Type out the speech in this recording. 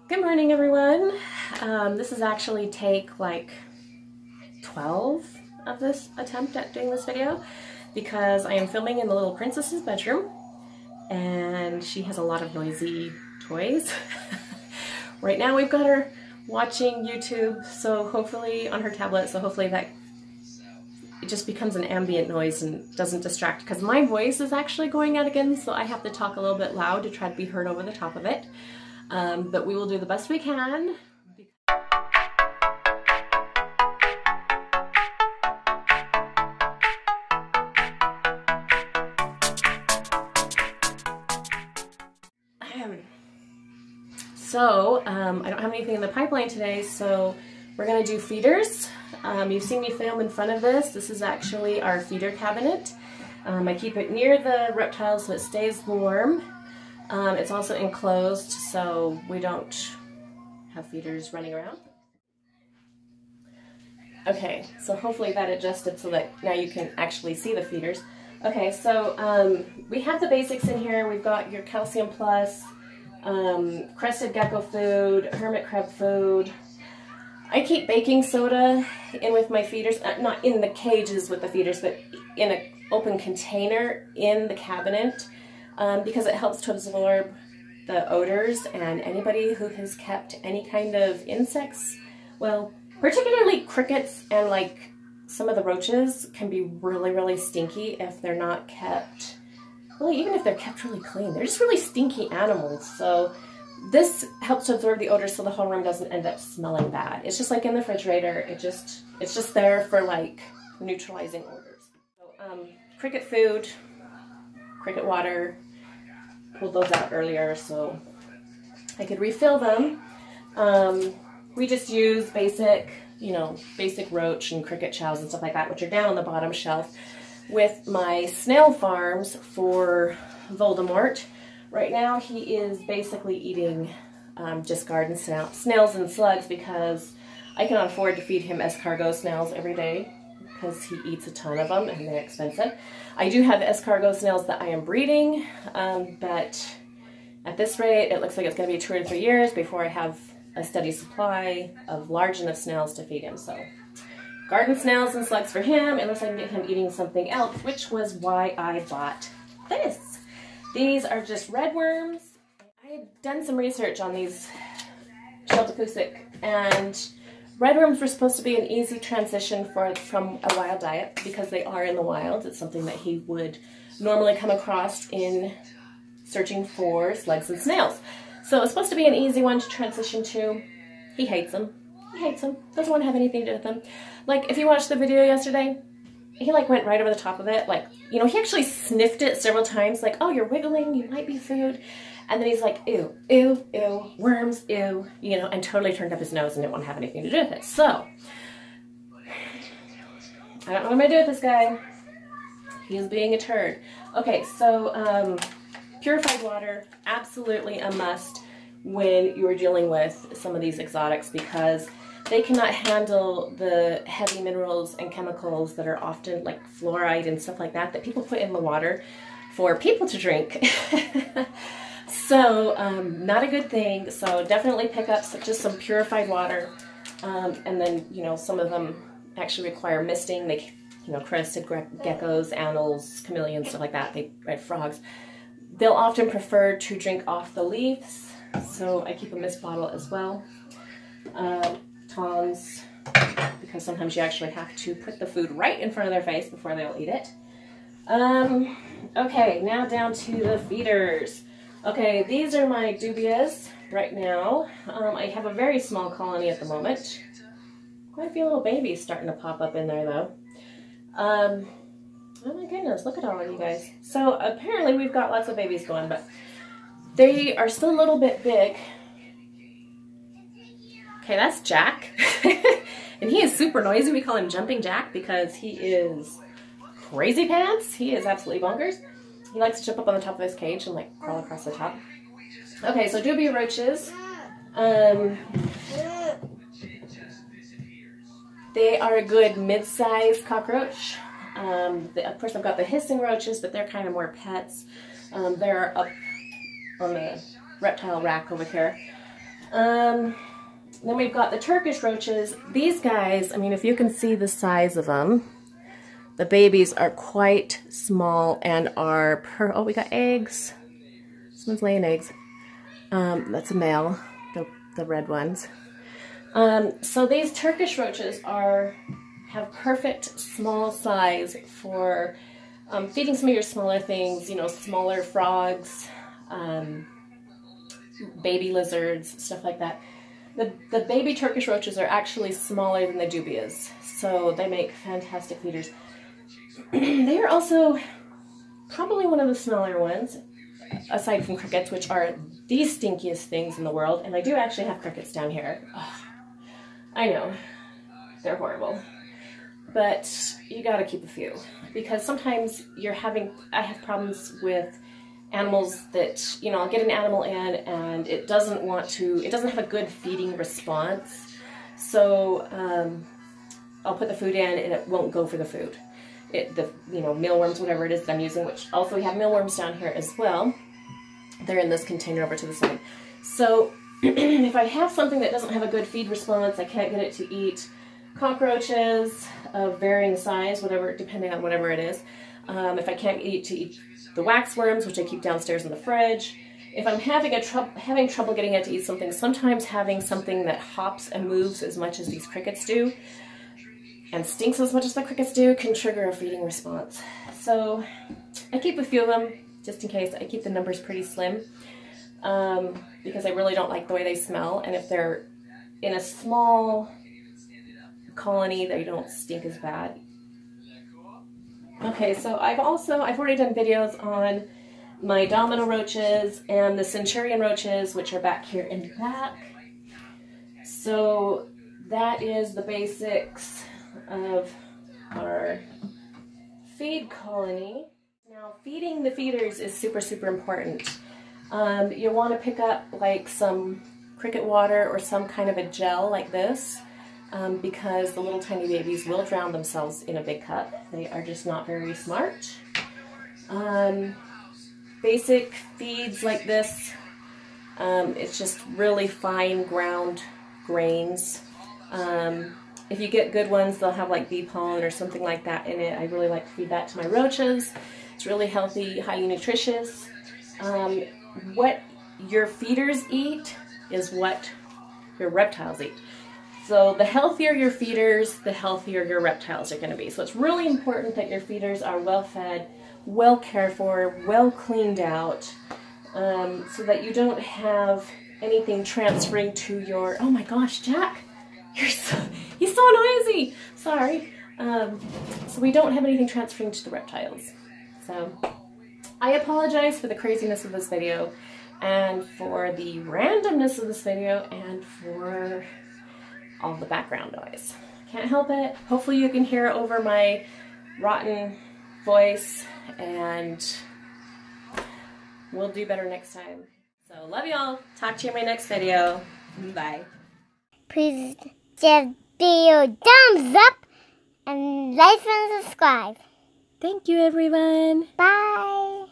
Good morning, everyone. This is actually take like 12 of this attempt at doing this video because I am filming in the little princess's bedroom and she has a lot of noisy toys. Right now we've got her watching YouTube, so hopefully on her tablet, so hopefully that it just becomes an ambient noise and doesn't distract, because my voice is actually going out again, so I have to talk a little bit loud to try to be heard over the top of it. But we will do the best we can. I don't have anything in the pipeline today, so we're going to do feeders. You've seen me film in front of this. This is actually our feeder cabinet. I keep it near the reptiles so it stays warm. It's also enclosed so we don't have feeders running around. Okay, so hopefully that adjusted so that now you can actually see the feeders. Okay, so we have the basics in here. We've got your calcium plus, crested gecko food, hermit crab food. I keep baking soda in with my feeders, not in the cages with the feeders, but in an open container in the cabinet, because it helps to absorb the odors, and anybody who has kept any kind of insects, well, particularly crickets and like some of the roaches can be really, really stinky if they're not kept, really even if they're kept really clean. They're just really stinky animals. So this helps to absorb the odors so the whole room doesn't end up smelling bad. It's just like in the refrigerator. It's just there for like neutralizing odors. So, cricket food, cricket water, pulled those out earlier so I could refill them. We just use basic, basic roach and cricket chows and stuff like that, which are down on the bottom shelf. With my snail farms for Voldemort, right now he is basically eating just garden snails and slugs because I cannot afford to feed him escargot snails every day because he eats a ton of them and they're expensive. I do have escargot snails that I am breeding, but at this rate it looks like it's going to be 2 or 3 years before I have a steady supply of large enough snails to feed him. So garden snails and slugs for him, unless I can get him eating something else, which was why I bought this. These are just red worms. I had done some research on these Celeste, and red worms were supposed to be an easy transition from a wild diet because they are in the wild. It's something that he would normally come across in searching for slugs and snails. So it's supposed to be an easy one to transition to. He hates them. He hates them. Doesn't want to have anything to do with them. Like, if you watched the video yesterday, he like went right over the top of it. Like, he actually sniffed it several times. Like, oh, you're wiggling. You might be food. And then he's like, ew, ew, ew, worms, ew, and totally turned up his nose and didn't want to have anything to do with it. So, I don't know what I'm going to do with this guy. He's being a turd. Okay, so, purified water, absolutely a must when you're dealing with some of these exotics because they cannot handle the heavy minerals and chemicals that are often like fluoride and stuff like that people put in the water for people to drink. So, not a good thing. So definitely pick up just some purified water. And then, some of them actually require misting. They, crested geckos, owls, chameleons, stuff like that. Red frogs. They'll often prefer to drink off the leaves. So I keep a mist bottle as well. Tongs, because sometimes you actually have to put the food right in front of their face before they'll eat it. Okay, now down to the feeders. Okay, these are my dubias right now. I have a very small colony at the moment. Quite a few little babies starting to pop up in there though. Oh my goodness, look at all of you guys. So apparently we've got lots of babies going, but they are still a little bit big. Okay, that's Jack. And he is super noisy. We call him Jumping Jack because he is crazy pants. He is absolutely bonkers. He likes to jump up on the top of his cage and like crawl across the top. Okay, so dubia roaches. They are a good mid-sized cockroach. Of course, I've got the hissing roaches, but they're kind of more pets. They're up on the reptile rack over here. Then we've got the Turkish roaches. These guys, I mean, if you can see the size of them, the babies are quite small and are oh, we got eggs. This one's laying eggs. That's a male, the red ones. So these Turkish roaches have perfect small size for feeding some of your smaller things, you know, smaller frogs, baby lizards, stuff like that. The baby Turkish roaches are actually smaller than the dubias, so they make fantastic feeders. They are also probably one of the smaller ones, aside from crickets, which are the stinkiest things in the world. And I do actually have crickets down here. Ugh, I know, they're horrible. But you gotta keep a few, because sometimes I have problems with animals that, you know, I'll get an animal in and it doesn't have a good feeding response. So I'll put the food in and it won't go for the food. You know, mealworms, whatever it is that I'm using, which also we have mealworms down here as well. They're in this container over to the side. So if I have something that doesn't have a good feed response, I can't get it to eat cockroaches of varying size, depending on whatever it is. If I can't get it to eat the waxworms, which I keep downstairs in the fridge. If I'm having trouble getting it to eat something, sometimes having something that hops and moves as much as these crickets do, and stinks as much as the crickets do, can trigger a feeding response. So I keep a few of them just in case. I keep the numbers pretty slim because I really don't like the way they smell, and if they're in a small colony, they don't stink as bad. Okay, so I've already done videos on my domino roaches and the centurion roaches, which are back here in the back. So that is the basics of our feed colony. Now, feeding the feeders is super, super important. You'll want to pick up like some cricket water or some kind of a gel like this. Because the little tiny babies will drown themselves in a big cup. They are just not very smart. Basic feeds like this, it's just really fine ground grains. If you get good ones, they'll have like bee pollen or something like that in it. I really like to feed that to my roaches. It's really healthy, highly nutritious. What your feeders eat is what your reptiles eat. So the healthier your feeders, the healthier your reptiles are going to be. So it's really important that your feeders are well fed, well cared for, well cleaned out, so that you don't have anything transferring to your, oh my gosh, Jack, he's so noisy. Sorry. So we don't have anything transferring to the reptiles. So I apologize for the craziness of this video and for the randomness of this video and for all the background noise. Can't help it. Hopefully you can hear over my rotten voice, and we'll do better next time. So love y'all. Talk to you in my next video. Bye. Please give video a thumbs up and like and subscribe. Thank you, everyone. Bye.